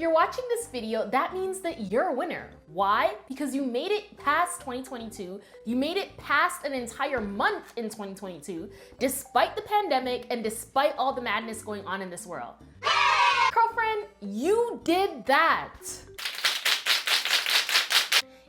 you're watching this video, that means that you're a winner. Why? Because you made it past 2022, you made it past an entire month in 2022, despite the pandemic and despite all the madness going on in this world. Curlfriend, you did that!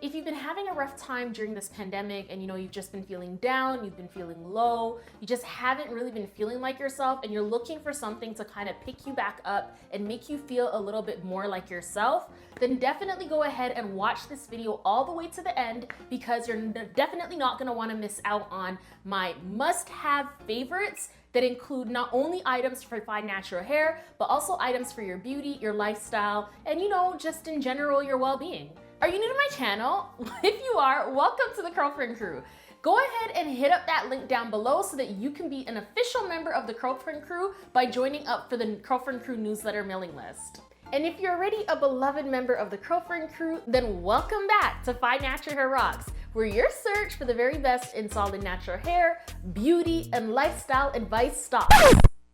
If you've been having a rough time during this pandemic and you've just been feeling down, you've been feeling low, you just haven't really been feeling like yourself and you're looking for something to kind of pick you back up and make you feel a little bit more like yourself, then definitely go ahead and watch this video all the way to the end, because you're definitely not gonna wanna miss out on my must-have favorites that include not only items for fine natural hair, but also items for your beauty, your lifestyle, and just in general, your well-being. Are you new to my channel? If you are, welcome to the Curlfriend crew. Go ahead and hit up that link down below so that you can be an official member of the Curlfriend crew by joining up for the Curlfriend crew newsletter mailing list. And if you're already a beloved member of the Curlfriend crew, then welcome back to Fine Natural Hair Rocks, where your search for the very best in solid natural hair, beauty, and lifestyle advice stops.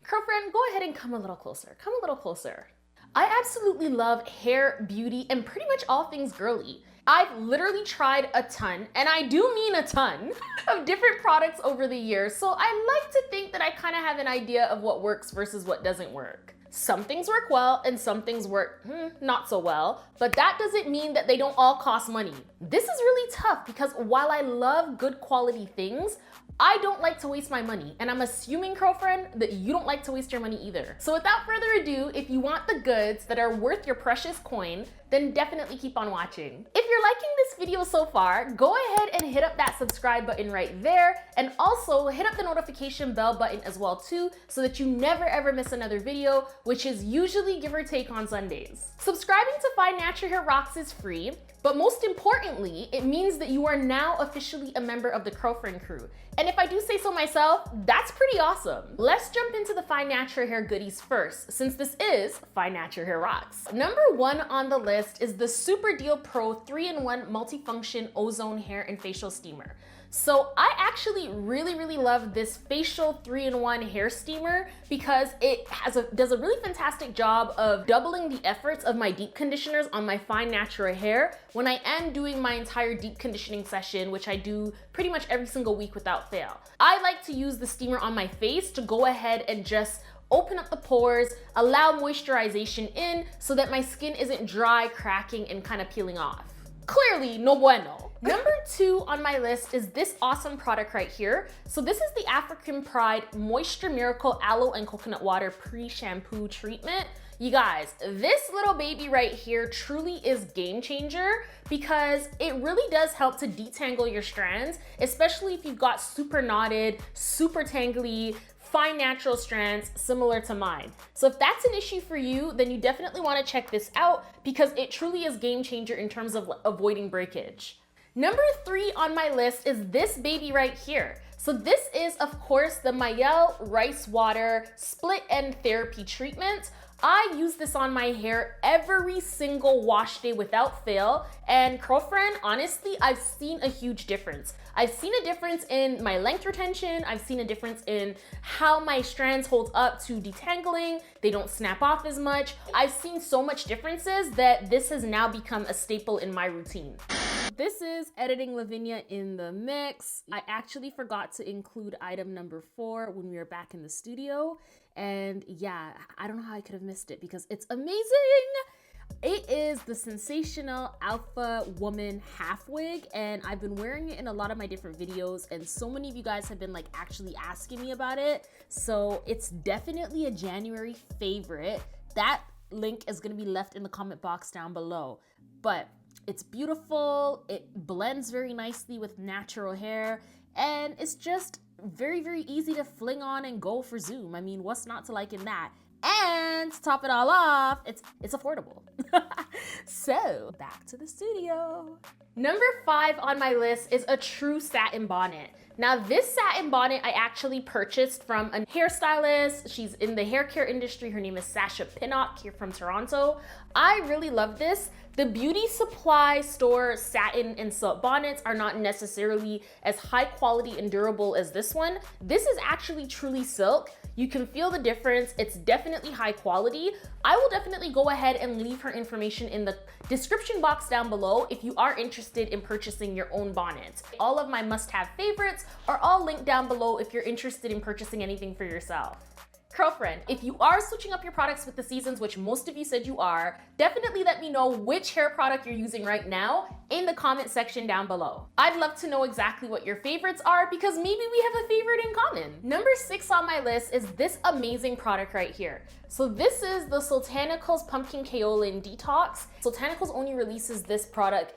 Curlfriend, go ahead and come a little closer. Come a little closer. I absolutely love hair, beauty, and pretty much all things girly. I've literally tried a ton, and I do mean a ton, of different products over the years, so I like to think that I kind of have an idea of what works versus what doesn't work. Some things work well, and some things work not so well, but that doesn't mean that they don't all cost money. This is really tough because while I love good quality things, I don't like to waste my money, and I'm assuming, Curlfriend, that you don't like to waste your money either. So without further ado, if you want the goods that are worth your precious coin, then definitely keep on watching. If you're liking this video so far, go ahead and hit up that subscribe button right there, and also hit up the notification bell button as well too, so that you never ever miss another video, which is usually give or take on Sundays. Subscribing to Fine Natural Hair Rocks is free, but most importantly, it means that you are now officially a member of the Curlfriend crew. And if I do say so myself, that's pretty awesome. Let's jump into the Fine Natural Hair goodies first, since this is Fine Natural Hair Rocks. Number 1 on the list is the Super Deal Pro 3-in-1 Multifunction Ozone Hair and Facial Steamer. So I actually really love this facial 3-in-1 hair steamer because it does a really fantastic job of doubling the efforts of my deep conditioners on my fine natural hair when I am doing my entire deep conditioning session, which I do pretty much every single week without fail. I like to use the steamer on my face to go ahead and just open up the pores, allow moisturization in so that my skin isn't dry, cracking, and kind of peeling off. Clearly, no bueno. Number 2 on my list is this awesome product right here. So this is the African Pride Moisture Miracle Aloe and Coconut Water Pre-Shampoo Treatment. You guys, this little baby right here truly is game changer because it really does help to detangle your strands, especially if you've got super knotted, super tangly, fine natural strands similar to mine. So if that's an issue for you, then you definitely want to check this out because it truly is game changer in terms of avoiding breakage. Number 3 on my list is this baby right here. So this is, of course, the Mayel Rice Water Split End Therapy Treatment. I use this on my hair every single wash day without fail, and Curlfriend, honestly, I've seen a huge difference. I've seen a difference in my length retention, I've seen a difference in how my strands hold up to detangling, they don't snap off as much. I've seen so much differences that this has now become a staple in my routine. This is Editing Lavinia in the mix. I actually forgot to include item number 4 when we were back in the studio. And yeah, I don't know how I could have missed it because it's amazing. It is the sensational Alpha Woman half wig, and I've been wearing it in a lot of my different videos, and so many of you guys have been like actually asking me about it. So it's definitely a January favorite. That link is gonna be left in the comment box down below. But it's beautiful, it blends very nicely with natural hair, and it's just very easy to fling on and go for Zoom. I mean, what's not to like in that? And to top it all off, it's affordable. So back to the studio. Number 5 on my list is a true satin bonnet. Now this satin bonnet I actually purchased from a hairstylist. She's in the hair care industry. Her name is Sasha Pinnock here from Toronto. I really love this. The beauty supply store satin and silk bonnets are not necessarily as high quality and durable as this one. This is actually truly silk. You can feel the difference. It's definitely high quality. I will definitely go ahead and leave her information in the description box down below if you are interested in purchasing your own bonnet. All of my must-have favorites are all linked down below if you're interested in purchasing anything for yourself. Curlfriend, if you are switching up your products with the seasons, which most of you said you are, definitely let me know which hair product you're using right now in the comment section down below. I'd love to know exactly what your favorites are because maybe we have a favorite in common. Number 6 on my list is this amazing product right here. So this is the Botanicals Pumpkin Kaolin Detox. Botanicals only releases this product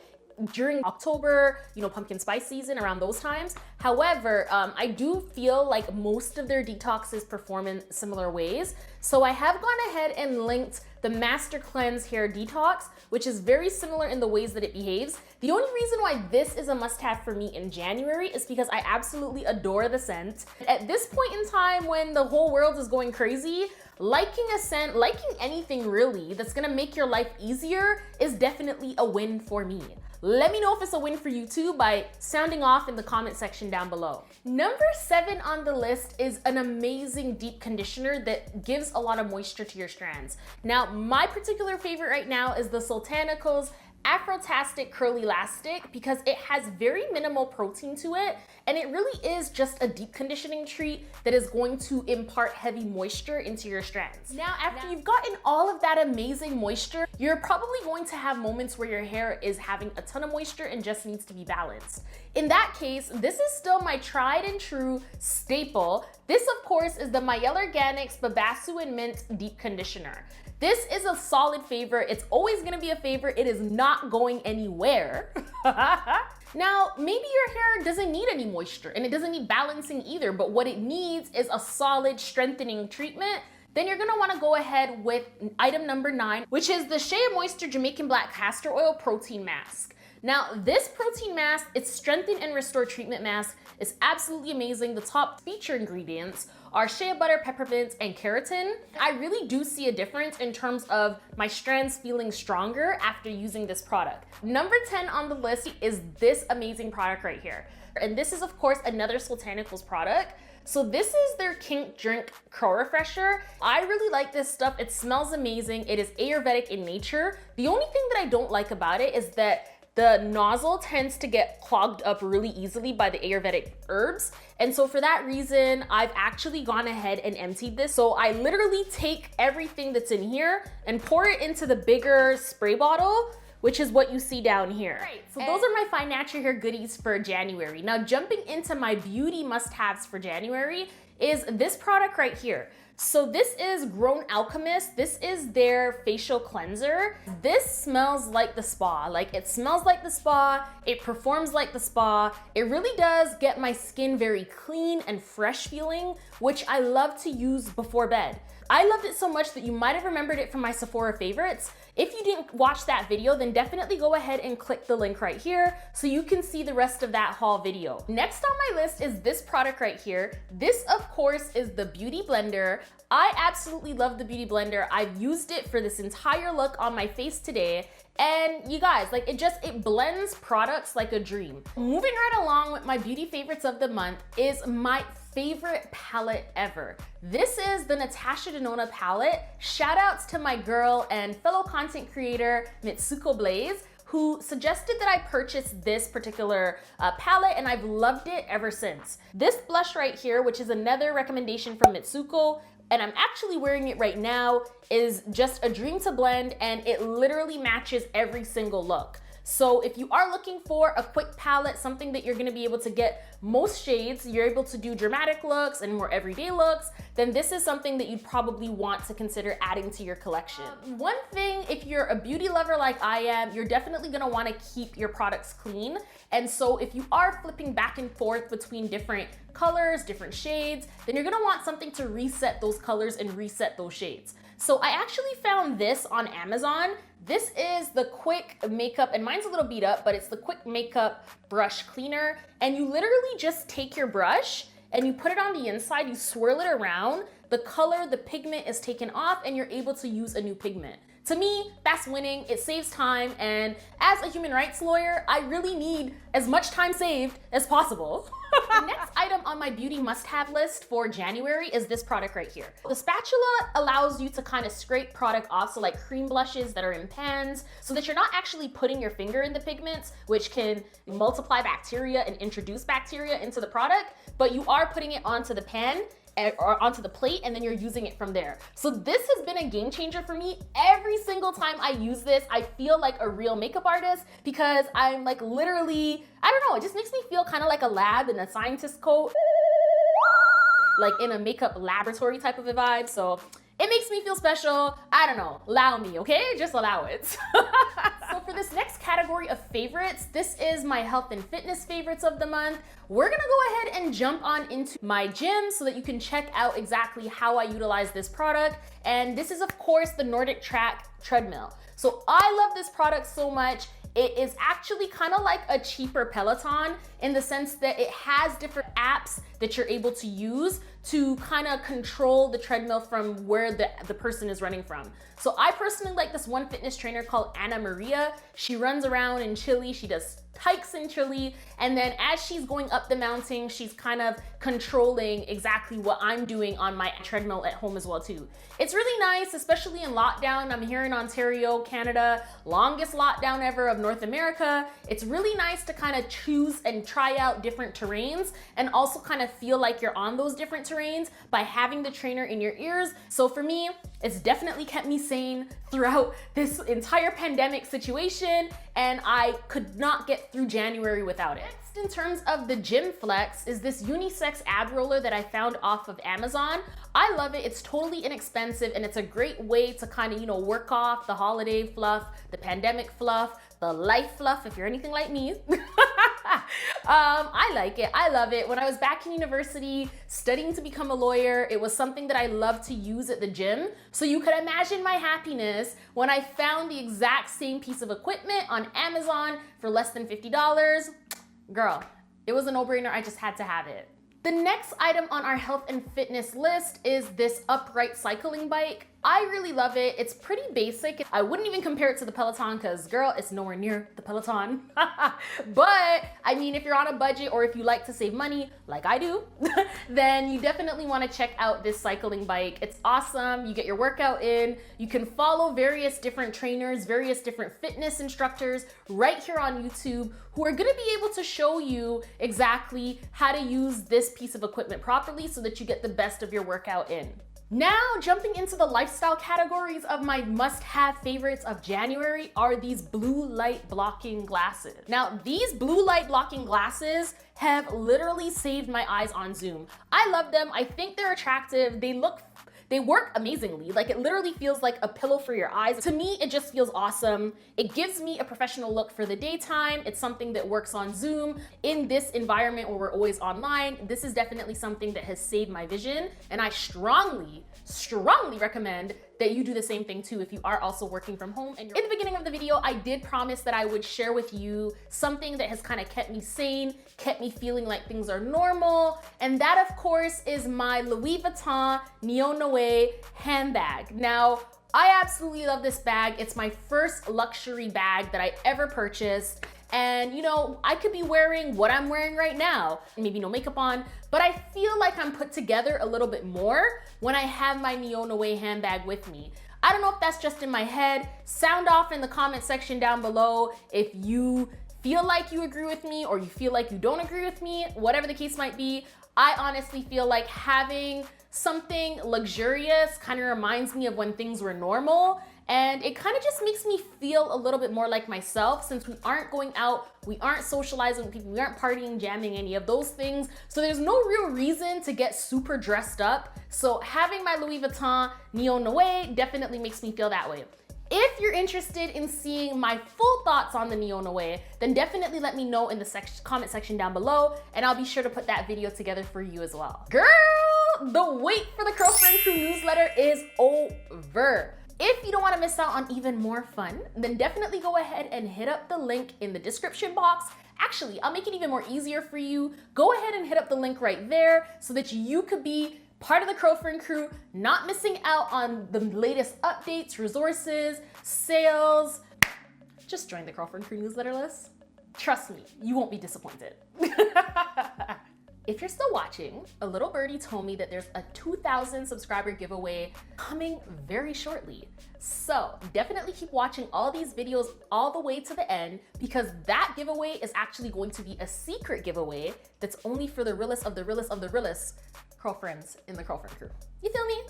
during October, pumpkin spice season, around those times. However, I do feel like most of their detoxes perform in similar ways. So I have gone ahead and linked the Master Cleanse Hair Detox, which is very similar in the ways that it behaves. The only reason why this is a must-have for me in January is because I absolutely adore the scent. At this point in time when the whole world is going crazy, liking a scent, liking anything really that's gonna make your life easier is definitely a win for me. Let me know if it's a win for you too by sounding off in the comment section down below. Number 7 on the list is an amazing deep conditioner that gives a lot of moisture to your strands. Now, my particular favorite right now is the Botanicals Afrotastic Curly Elastic because it has very minimal protein to it, and it really is just a deep conditioning treat that is going to impart heavy moisture into your strands. Now, after you've gotten all of that amazing moisture, you're probably going to have moments where your hair is having a ton of moisture and just needs to be balanced. In that case, this is still my tried and true staple. This, of course, is the Mielle Organics Babassu and Mint Deep Conditioner. This is a solid favorite. It's always gonna be a favorite. It is not going anywhere. Now, maybe your hair doesn't need any moisture and it doesn't need balancing either, but what it needs is a solid strengthening treatment. Then you're gonna wanna go ahead with item number 9, which is the Shea Moisture Jamaican Black Castor Oil Protein Mask. Now, this protein mask, its Strengthen and Restore Treatment Mask, is absolutely amazing. The top feature ingredients are shea butter, peppermint, and keratin. I really do see a difference in terms of my strands feeling stronger after using this product. Number 10 on the list is this amazing product right here. And this is, of course, another Botanicals product. So this is their Kink Drink Curl Refresher. I really like this stuff. It smells amazing. It is Ayurvedic in nature. The only thing that I don't like about it is that the nozzle tends to get clogged up really easily by the Ayurvedic herbs. And so for that reason, I've actually gone ahead and emptied this. So I literally take everything that's in here and pour it into the bigger spray bottle, which is what you see down here. Right, so those are my Fine Natural Hair goodies for January. Now jumping into my beauty must-haves for January is this product right here. So this is Grown Alchemist. This is their facial cleanser. This smells like the spa. Like, it smells like the spa, it performs like the spa. It really does get my skin very clean and fresh feeling, which I love to use before bed. I loved it so much that you might have remembered it from my Sephora favorites. If you didn't watch that video, then definitely go ahead and click the link right here so you can see the rest of that haul video. Next on my list is this product right here. This, of course, is the Beauty Blender. I absolutely love the Beauty Blender. I've used it for this entire look on my face today. And you guys, like, it blends products like a dream. Moving right along with my beauty favorites of the month is my favorite palette ever. This is the Natasha Denona palette. Shout outs to my girl and fellow content creator, Mitsuko Blaze, who suggested that I purchase this particular palette, and I've loved it ever since. This blush right here, which is another recommendation from Mitsuko, and I'm actually wearing it right now, is just a dream to blend, and it literally matches every single look. So if you are looking for a quick palette, something that you're gonna be able to get most shades, you're able to do dramatic looks and more everyday looks, then this is something that you'd probably want to consider adding to your collection. One thing, if you're a beauty lover like I am, you're definitely gonna wanna keep your products clean. And so if you are flipping back and forth between different colors, different shades, then you're gonna want something to reset those colors and reset those shades. So I actually found this on Amazon. This is the Quick Makeup, and mine's a little beat up, but it's the Quick Makeup Brush Cleaner. And you literally just take your brush and you put it on the inside, you swirl it around, the color, the pigment is taken off, and you're able to use a new pigment. To me, that's winning. It saves time, and as a human rights lawyer, I really need as much time saved as possible. The next item on my beauty must-have list for January is this product right here. The spatula allows you to kind of scrape product off, so like cream blushes that are in pans, so that you're not actually putting your finger in the pigments, which can multiply bacteria and introduce bacteria into the product, but you are putting it onto the pan or onto the plate, and then you're using it from there. So this has been a game changer for me. Every single time I use this, I feel like a real makeup artist, because I'm like literally, I don't know, it just makes me feel kind of like a lab in a scientist coat, like in a makeup laboratory type of a vibe. So it makes me feel special. I don't know, allow me, okay? Just allow it. So for this next category of favorites, this is my health and fitness favorites of the month. We're gonna go ahead and jump on into my gym so that you can check out exactly how I utilize this product. And this is of course the Nordic Track treadmill. So I love this product so much. It is actually kind of like a cheaper Peloton in the sense that it has different apps that you're able to use to kind of control the treadmill from where the person is running from. So I personally like this one fitness trainer called Anna Maria. She runs around in Chile, she does hikes in Chile, and then as she's going up the mountain, she's kind of controlling exactly what I'm doing on my treadmill at home as well too. It's really nice, especially in lockdown. I'm here in Ontario, Canada, longest lockdown ever of North America. It's really nice to kind of choose and try out different terrains and also kind of feel like you're on those different terrains by having the trainer in your ears. So for me, it's definitely kept me sane throughout this entire pandemic situation, and I could not get through January without it. Next, in terms of the Gym Flex, is this unisex ab roller that I found off of Amazon. I love it. It's totally inexpensive, and it's a great way to kind of, work off the holiday fluff, the pandemic fluff, the life fluff, if you're anything like me. I like it. I love it. When I was back in university studying to become a lawyer, it was something that I loved to use at the gym. So you could imagine my happiness when I found the exact same piece of equipment on Amazon for less than $50. Girl, it was a no-brainer. I just had to have it. The next item on our health and fitness list is this upright cycling bike. I really love it. It's pretty basic. I wouldn't even compare it to the Peloton because, girl, it's nowhere near the Peloton. But I mean, if you're on a budget or if you like to save money, like I do, then you definitely want to check out this cycling bike. It's awesome. You get your workout in. You can follow various different trainers, various different fitness instructors right here on YouTube who are going to be able to show you exactly how to use this piece of equipment properly so that you get the best of your workout in. Now, jumping into the lifestyle categories of my must-have favorites of January are these blue light blocking glasses. Now, these blue light blocking glasses have literally saved my eyes on Zoom. I love them. I think they're attractive. They work amazingly. Like, it literally feels like a pillow for your eyes. To me, it just feels awesome. It gives me a professional look for the daytime. It's something that works on Zoom. In this environment where we're always online, this is definitely something that has saved my vision. And I strongly recommend that you do the same thing too if you are also working from home. And in the beginning of the video, I did promise that I would share with you something that has kind of kept me sane, kept me feeling like things are normal. And that, of course, is my Louis Vuitton Neo Noe handbag. Now, I absolutely love this bag. It's my first luxury bag that I ever purchased. And I could be wearing what I'm wearing right now, maybe no makeup on, but I feel like I'm put together a little bit more when I have my Neo Noe handbag with me. I don't know if that's just in my head. Sound off in the comment section down below if you feel like you agree with me or you feel like you don't agree with me, whatever the case might be. I honestly feel like having something luxurious kind of reminds me of when things were normal. And it kind of just makes me feel a little bit more like myself since we aren't going out, we aren't socializing with people, we aren't partying, jamming, any of those things. So there's no real reason to get super dressed up. So having my Louis Vuitton Neo Noe definitely makes me feel that way. If you're interested in seeing my full thoughts on the Neo Noe, then definitely let me know in the comment section down below, and I'll be sure to put that video together for you as well. Girl, the wait for the Curlfriend Crew newsletter is over. If you don't want to miss out on even more fun, then definitely go ahead and hit up the link in the description box. Actually, I'll make it even more easier for you. Go ahead and hit up the link right there so that you could be part of the Curlfriend crew, not missing out on the latest updates, resources, sales. Just join the Curlfriend crew newsletter list. Trust me, you won't be disappointed. If you're still watching, a little birdie told me that there's a 2,000 subscriber giveaway coming very shortly. So definitely keep watching all these videos all the way to the end, because that giveaway is actually going to be a secret giveaway that's only for the realest of the realest of the realest Curlfriends in the Curlfriend crew. You feel me?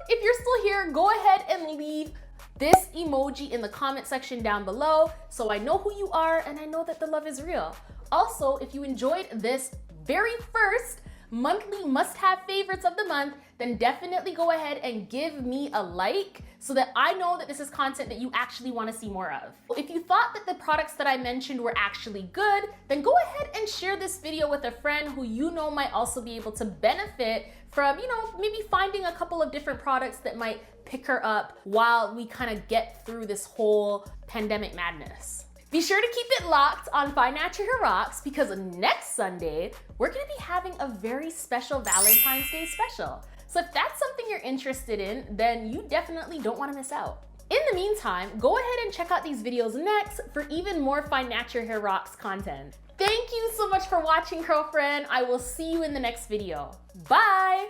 If you're still here, go ahead and leave this emoji in the comment section down below so I know who you are and I know that the love is real. Also, if you enjoyed this very first monthly must-have favorites of the month, then definitely go ahead and give me a like so that I know that this is content that you actually want to see more of. If you thought that the products that I mentioned were actually good, then go ahead and share this video with a friend who you know might also be able to benefit from, maybe finding a couple of different products that might pick her up while we kind of get through this whole pandemic madness. Be sure to keep it locked on FNHROCKS, because next Sunday, we're gonna be having a very special Valentine's Day special. So if that's something you're interested in, then you definitely don't wanna miss out. In the meantime, go ahead and check out these videos next for even more FNHROCKS content. Thank you so much for watching, Curlfriend. I will see you in the next video. Bye!